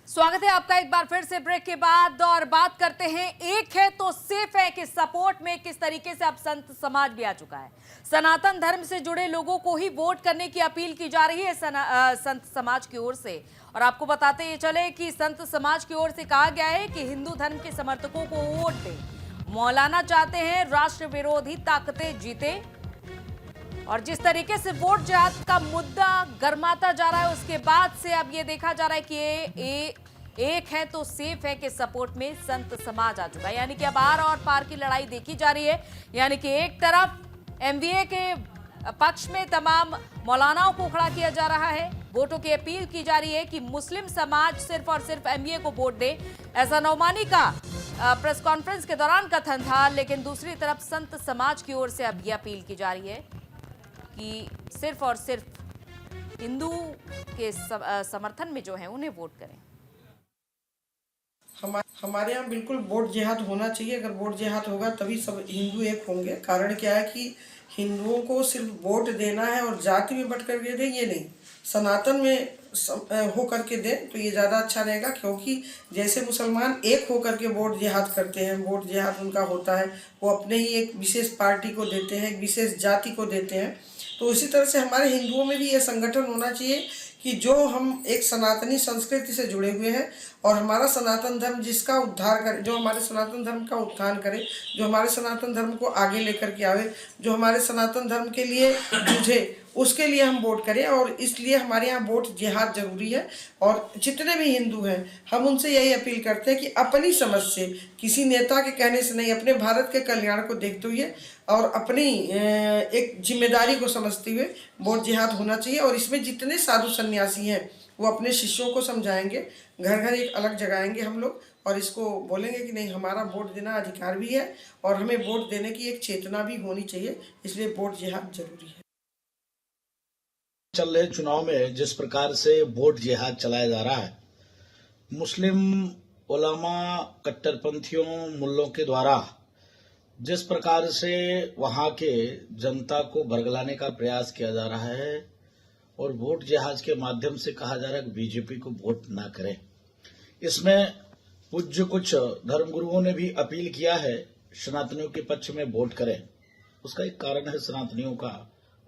स्वागत है आपका एक बार फिर से ब्रेक के बाद और बात करते हैं एक है तो सेफ है कि सपोर्ट में किस तरीके से अब संत समाज भी आ चुका है। सनातन धर्म से जुड़े लोगों को ही वोट करने की अपील की जा रही है संत समाज की ओर से। और आपको बताते ये चले कि संत समाज की ओर से कहा गया है कि हिंदू धर्म के समर्थकों को वोट दें। मौलाना चाहते हैं राष्ट्र विरोधी ताकतें जीते। और जिस तरीके से वोट जिहाद का मुद्दा गर्माता जा रहा है उसके बाद से अब ये देखा जा रहा है कि एक है तो सेफ है के सपोर्ट में संत समाज आ चुका है। यानी कि अब आर और पार की लड़ाई देखी जा रही है। यानी कि एक तरफ एमवीए के पक्ष में तमाम मौलानाओं को खड़ा किया जा रहा है, वोटों की अपील की जा रही है कि मुस्लिम समाज सिर्फ और सिर्फ एमवीए को वोट दे, ऐसा नौमानी का प्रेस कॉन्फ्रेंस के दौरान कथन था। लेकिन दूसरी तरफ संत समाज की ओर से अब यह अपील की जा रही है कि सिर्फ और सिर्फ हिंदू के समर्थन में जो है उन्हें वोट करें। हमारे यहाँ बिल्कुल वोट जिहाद होना चाहिए। अगर वोट जिहाद होगा तभी सब हिंदू एक होंगे। कारण क्या है कि हिंदुओं को सिर्फ वोट देना है और जाति में बट करके दें, ये नहीं, सनातन में हो करके दें तो ये ज़्यादा अच्छा रहेगा। क्योंकि जैसे मुसलमान एक हो करके वोट जिहाद करते हैं, वोट जिहाद उनका होता है, वो अपने ही एक विशेष पार्टी को देते हैं, एक विशेष जाति को देते हैं। तो उसी तरह से हमारे हिंदुओं में भी ये संगठन होना चाहिए कि जो हम एक सनातनी संस्कृति से जुड़े हुए हैं और हमारा सनातन धर्म जिसका उद्धार करे, जो हमारे सनातन धर्म का उत्थान करे, जो हमारे सनातन धर्म को आगे लेकर के आवे, जो हमारे सनातन धर्म के लिए जूझे, उसके लिए हम वोट करें। और इसलिए हमारे यहाँ वोट जिहाद जरूरी है। और जितने भी हिंदू हैं हम उनसे यही अपील करते हैं कि अपनी समझ से, किसी नेता के कहने से नहीं, अपने भारत के कल्याण को देखते हुए और अपनी एक जिम्मेदारी को समझते हुए वोट जिहाद होना चाहिए। और इसमें जितने साधु सन्यासी हैं वो अपने शिष्यों को समझाएंगे, घर घर एक अलग जगाएंगे हम लोग, और इसको बोलेंगे कि नहीं, हमारा वोट देना अधिकार भी है और हमें वोट देने की एक चेतना भी होनी चाहिए। इसलिए वोट जिहाद जरूरी है। चल रहे चुनाव में जिस प्रकार से वोट जिहाद चलाया जा रहा है, मुस्लिम उलमा, कट्टरपंथियों, मुल्लों के द्वारा जिस प्रकार से वहां के जनता को भरगलाने का प्रयास किया जा रहा है और वोट जिहाद के माध्यम से कहा जा रहा है कि बीजेपी को वोट ना करें, इसमें पूज्य कुछ धर्मगुरुओं ने भी अपील किया है सनातनियों के पक्ष में वोट करें। उसका एक कारण है सनातनियों का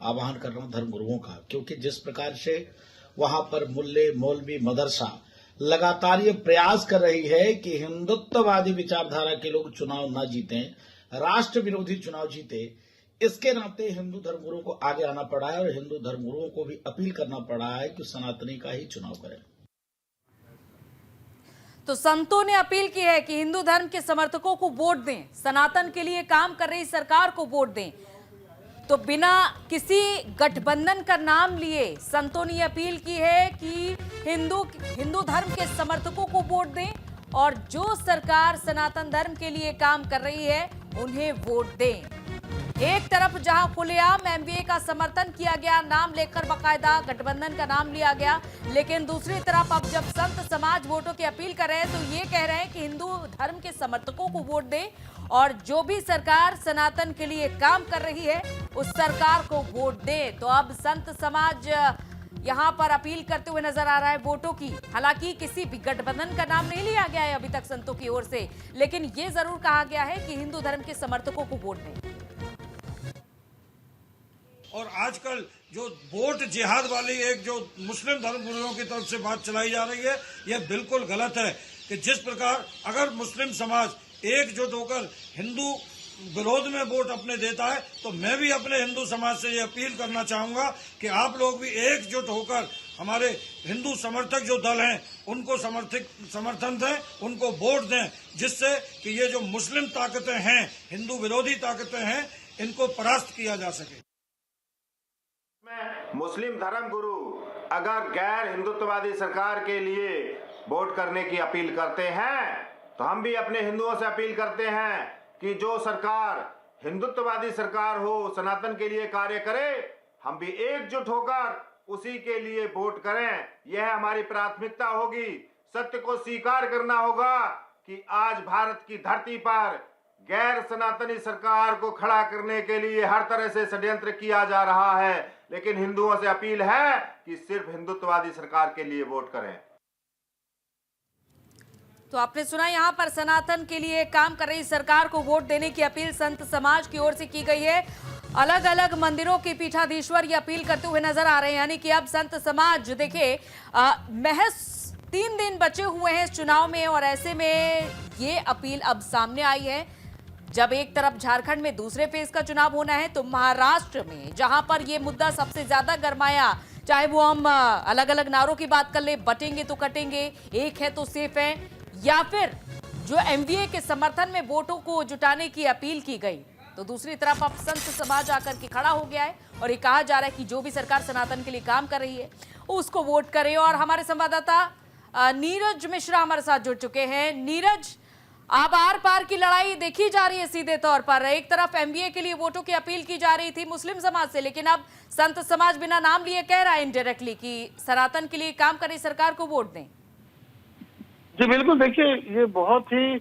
आह्वान कर रहा हूं, धर्मगुरुओं का, क्योंकि जिस प्रकार से वहां पर मुल्ले, मौलवी, मदरसा लगातार ये प्रयास कर रही है कि हिंदुत्ववादी विचारधारा के लोग चुनाव न जीतें, राष्ट्र विरोधी चुनाव जीते। इसके नाते हिंदू धर्मगुरुओं को आगे आना पड़ा है और हिंदू धर्मगुरुओं को भी अपील करना पड़ा है कि सनातनी का ही चुनाव करें। तो संतों ने अपील की है कि हिंदू धर्म के समर्थकों को वोट दें, सनातन के लिए काम कर रही सरकार को वोट दें। तो बिना किसी गठबंधन का नाम लिए संतों ने अपील की है कि हिंदू धर्म के समर्थकों को वोट दें और जो सरकार सनातन धर्म के लिए काम कर रही है उन्हें वोट दें। एक तरफ जहां खुलेआम एमवीए का समर्थन किया गया, नाम लेकर बाकायदा गठबंधन का नाम लिया गया, लेकिन दूसरी तरफ अब जब संत समाज वोटों की अपील कर रहे हैं तो ये कह रहे हैं कि हिंदू धर्म के समर्थकों को वोट दें और जो भी सरकार सनातन के लिए काम कर रही है उस सरकार को वोट दें। तो अब संत समाज यहां पर अपील करते हुए नजर आ रहा है वोटों की। हालांकि किसी भी गठबंधन का नाम नहीं लिया गया है अभी तक संतों की ओर से, लेकिन ये जरूर कहा गया है कि हिंदू धर्म के समर्थकों को वोट दें। और आजकल जो वोट जिहाद वाली एक जो मुस्लिम धर्मगुरुओं की तरफ से बात चलाई जा रही है, यह बिल्कुल गलत है। कि जिस प्रकार अगर मुस्लिम समाज एकजुट होकर हिंदू विरोध में वोट अपने देता है, तो मैं भी अपने हिंदू समाज से ये अपील करना चाहूंगा कि आप लोग भी एकजुट होकर हमारे हिंदू समर्थक जो दल हैं उनको समर्थन दें, उनको वोट दें, जिससे कि ये जो मुस्लिम ताकतें हैं, हिंदू विरोधी ताकतें हैं, इनको परास्त किया जा सके। मुस्लिम धर्मगुरु अगर गैर हिंदुत्ववादी सरकार के लिए वोट करने की अपील करते हैं तो हम भी अपने हिंदुओं से अपील करते हैं कि जो सरकार हिंदुत्ववादी सरकार हो, सनातन के लिए कार्य करे, हम भी एकजुट होकर उसी के लिए वोट करें। यह हमारी प्राथमिकता होगी। सत्य को स्वीकार करना होगा कि आज भारत की धरती पर गैर सनातनी सरकार को खड़ा करने के लिए हर तरह से षड्यंत्र किया जा रहा है, लेकिन हिंदुओं से अपील है कि सिर्फ हिंदुत्ववादी सरकार के लिए वोट करें। तो आपने सुना यहाँ पर सनातन के लिए काम कर रही सरकार को वोट देने की अपील संत समाज की ओर से की गई है। अलग अलग मंदिरों के पीठाधीश्वर ये अपील करते हुए नजर आ रहे हैं, यानी कि अब संत समाज देखिए महज 3 दिन बचे हुए हैं इस चुनाव में और ऐसे में ये अपील अब सामने आई है। जब एक तरफ झारखंड में दूसरे फेज का चुनाव होना है तो महाराष्ट्र में जहां पर ये मुद्दा सबसे ज्यादा गरमाया, चाहे वो हम अलग अलग नारों की बात कर ले, बटेंगे तो कटेंगे, एक है तो सेफ है, या फिर जो एमवीए के समर्थन में वोटों को जुटाने की अपील की गई, तो दूसरी तरफ अब संत समाज आकर के खड़ा हो गया है और ये कहा जा रहा है कि जो भी सरकार सनातन के लिए काम कर रही है उसको वोट करे। और हमारे संवाददाता नीरज मिश्रा हमारे साथ जुड़ चुके हैं। नीरज, अब आर पार की लड़ाई देखी जा रही है सीधे तौर पर। एक तरफ एमवीए के लिए वोटों की अपील की जा रही थी मुस्लिम समाज से, लेकिन अब संत समाज बिना नाम लिए कह रहा है इनडायरेक्टली कि सनातन के लिए काम कर रही सरकार को वोट दें। जी बिल्कुल, देखिए ये बहुत ही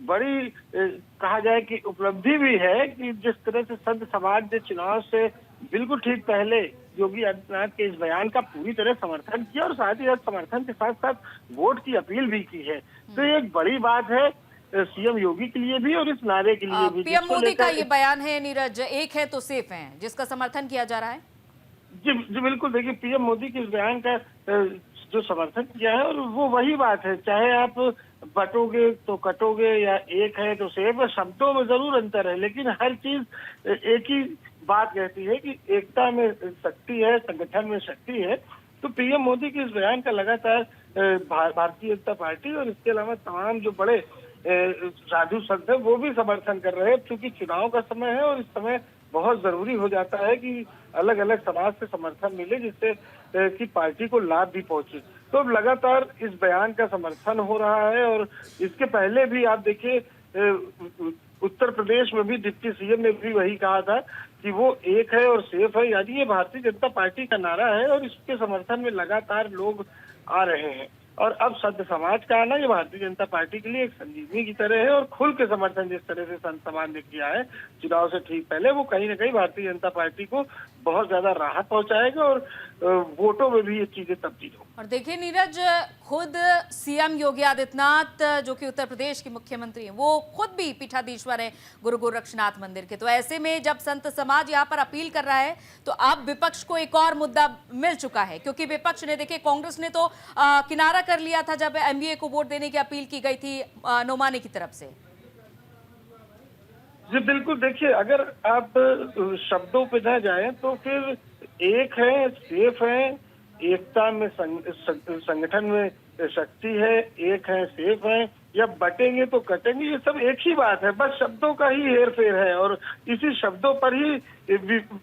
बड़ी कहा जाए कि उपलब्धि भी है कि जिस तरह से संत समाज ने चुनाव से बिल्कुल ठीक पहले योगी आदित्यनाथ के इस बयान का पूरी तरह समर्थन किया और साथ ही समर्थन के साथ साथ वोट की अपील भी की है। तो ये एक बड़ी बात है सीएम योगी के लिए भी और इस नारे के लिए भी। पीएम मोदी का ये बयान है नीरज, एक है तो सेफ है, जिसका समर्थन किया जा रहा है। जी बिल्कुल, देखिए पीएम मोदी के इस बयान का जो समर्थन किया है और वो वही बात है, चाहे आप बटोगे तो कटोगे या एक है तो सेफ है, शब्दों में जरूर अंतर है लेकिन हर चीज एक ही बात कहती है कि एकता में शक्ति है, संगठन में शक्ति है। तो पीएम मोदी के इस बयान का लगातार भारतीय जनता पार्टी और इसके अलावा तमाम जो बड़े साधु संत है वो भी समर्थन कर रहे हैं, क्योंकि चुनाव का समय है और इस समय बहुत जरूरी हो जाता है कि अलग अलग समाज से समर्थन मिले जिससे कि पार्टी को लाभ भी पहुंचे। तो अब लगातार इस बयान का समर्थन हो रहा है और इसके पहले भी आप देखिए उत्तर प्रदेश में भी डिप्टी सीएम ने भी वही कहा था कि वो एक है और सेफ है, यानी ये भारतीय जनता पार्टी का नारा है और इसके समर्थन में लगातार लोग आ रहे हैं। और अब संत समाज का आना ये भारतीय जनता पार्टी के लिए एक संजीवनी की तरह है और खुल के समर्थन जिस तरह से संत समाज ने किया है चुनाव से ठीक पहले, वो कहीं ना कहीं भारतीय जनता पार्टी को बहुत ज्यादा राहत पहुंचाएगा और वोटों में भी ये चीजें तब्दील हो। और देखिए नीरज, खुद सीएम योगी आदित्यनाथ जो कि उत्तर प्रदेश के मुख्यमंत्री हैं, वो खुद भी पीठाधीश्वर है गुरु गोरक्षनाथ मंदिर के। तो ऐसे में जब संत समाज यहाँ पर अपील कर रहा है तो अब विपक्ष को एक और मुद्दा मिल चुका है, क्योंकि विपक्ष ने देखिए कांग्रेस ने तो किनारा कर लिया था जब एमवीए को वोट देने की अपील की गई थी नोमानी की तरफ से। जी बिल्कुल, देखिए अगर आप शब्दों पे न जाएं तो फिर एक है, सेफ है, एकता में संगठन में शक्ति है, एक है, सेफ है, या बटेंगे तो कटेंगे, ये सब एक ही बात है, बस शब्दों का ही हेर फेर है और इसी शब्दों पर ही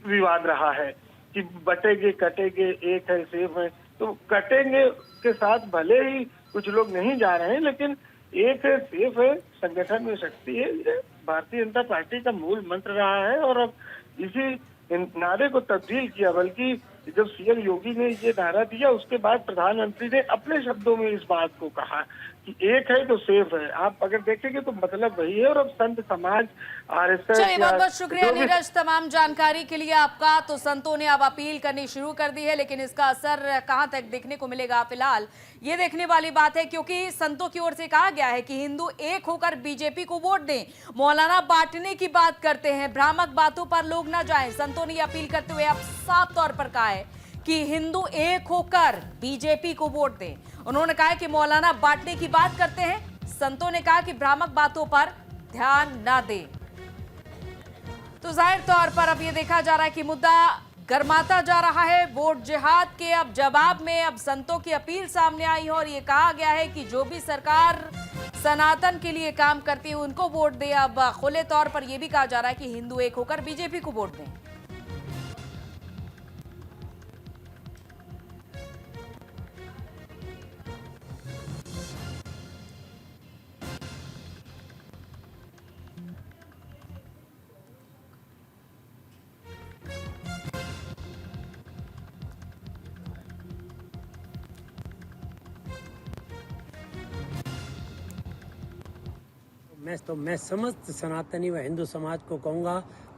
विवाद रहा है कि बटेंगे कटेंगे, एक है, सेफ है। तो कटेंगे के साथ भले ही कुछ लोग नहीं जा रहे हैं, लेकिन एक है, सेफ है, संगठन में शक्ति है, ये भारतीय जनता पार्टी का मूल मंत्र रहा है और अब इसी नारे को तब्दील किया। बल्कि जब सीएम योगी ने ये नारा दिया उसके बाद प्रधानमंत्री ने अपने शब्दों में इस बात को कहा कि एक है तो सेफ है। आप अगर देखेंगे तो मतलब वही है। और अब संत समाज, आरएसएस, चलिए बहुत बहुत शुक्रिया नीरज तमाम जानकारी के लिए आपका। तो संतों ने अब अपील करनी शुरू कर दी है, लेकिन इसका असर कहां तक देखने को मिलेगा फिलहाल ये देखने वाली बात है, क्योंकि संतों की ओर से कहा गया है कि हिंदू एक होकर बीजेपी को वोट दें, मौलाना बांटने की बात करते हैं, भ्रामक बातों पर लोग न जाएं। संतों ने अपील करते हुए अब साफ तौर पर कहा है कि हिंदू एक होकर बीजेपी को वोट दें। उन्होंने कहा कि मौलाना बांटने की बात करते हैं, संतों ने कहा कि भ्रामक बातों पर ध्यान न दें। तो जाहिर तौर पर अब ये देखा जा रहा है कि मुद्दा गरमाता जा रहा है। वोट जिहाद के अब जवाब में अब संतों की अपील सामने आई है और ये कहा गया है कि जो भी सरकार सनातन के लिए काम करती है उनको वोट दे। अब खुले तौर पर यह भी कहा जा रहा है कि हिंदू एक होकर बीजेपी को वोट दें। मैं समस्त सनातनी व हिंदू समाज को कहूँगा,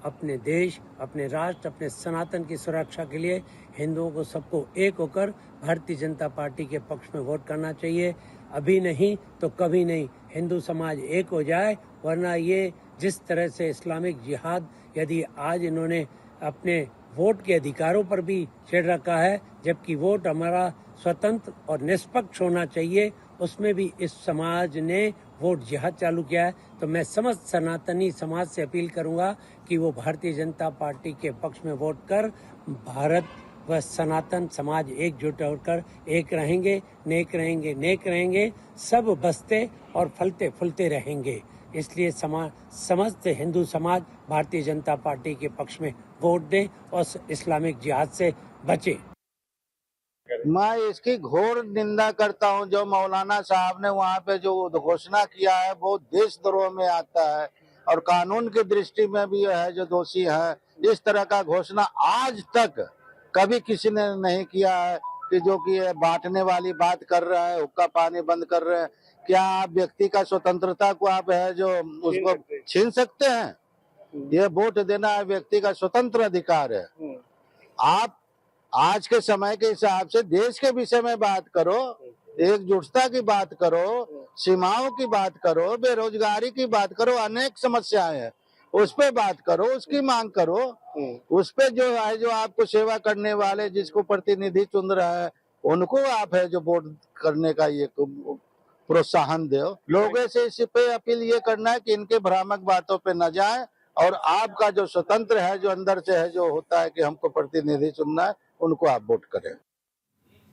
अपने देश, अपने राष्ट्र, अपने सनातन की सुरक्षा के लिए हिंदुओं को सबको एक होकर भारतीय जनता पार्टी के पक्ष में वोट करना चाहिए। अभी नहीं तो कभी नहीं हिंदू समाज एक हो जाए, वरना ये जिस तरह से इस्लामिक जिहाद, यदि आज इन्होंने अपने वोट के अधिकारों पर भी छेड़ रखा है, जबकि वोट हमारा स्वतंत्र और निष्पक्ष होना चाहिए, उसमें भी इस समाज ने वोट जिहाद चालू किया है। तो मैं समस्त सनातनी समाज से अपील करूंगा कि वो भारतीय जनता पार्टी के पक्ष में वोट कर भारत व सनातन समाज एकजुट होकर एक रहेंगे, नेक रहेंगे, नेक रहेंगे, सब बसते और फलते फूलते रहेंगे। इसलिए समस्त हिंदू समाज भारतीय जनता पार्टी के पक्ष में वोट दें और इस्लामिक जिहाद से बचे। मैं इसकी घोर निंदा करता हूं। जो मौलाना साहब ने वहां पे जो घोषणा किया है वो देशद्रोह में आता है और कानून की दृष्टि में भी है जो दोषी है। इस तरह का घोषणा आज तक कभी किसी ने नहीं किया है कि जो कि बांटने वाली बात कर रहा है, हुक्का पानी बंद कर रहे हैं। क्या आप व्यक्ति का स्वतंत्रता को आप है जो उसको छीन सकते हैं? ये वोट देना है व्यक्ति का स्वतंत्र अधिकार है। आप आज के समय के हिसाब से देश के विषय में बात करो, एकजुटता की बात करो, सीमाओं की बात करो, बेरोजगारी की बात करो, अनेक समस्याएं हैं, उस पे बात करो, उसकी मांग करो। उस पे जो है जो आपको सेवा करने वाले जिसको प्रतिनिधि चुन रहा है उनको आप है जो वोट करने का ये प्रोत्साहन दो। लोगों से इस पे अपील ये करना है कि इनके भ्रामक बातों पे न जाए और आपका जो स्वतंत्र है जो अंदर से है जो होता है कि हमको प्रतिनिधि चुनना है, उनको आप वोट करें।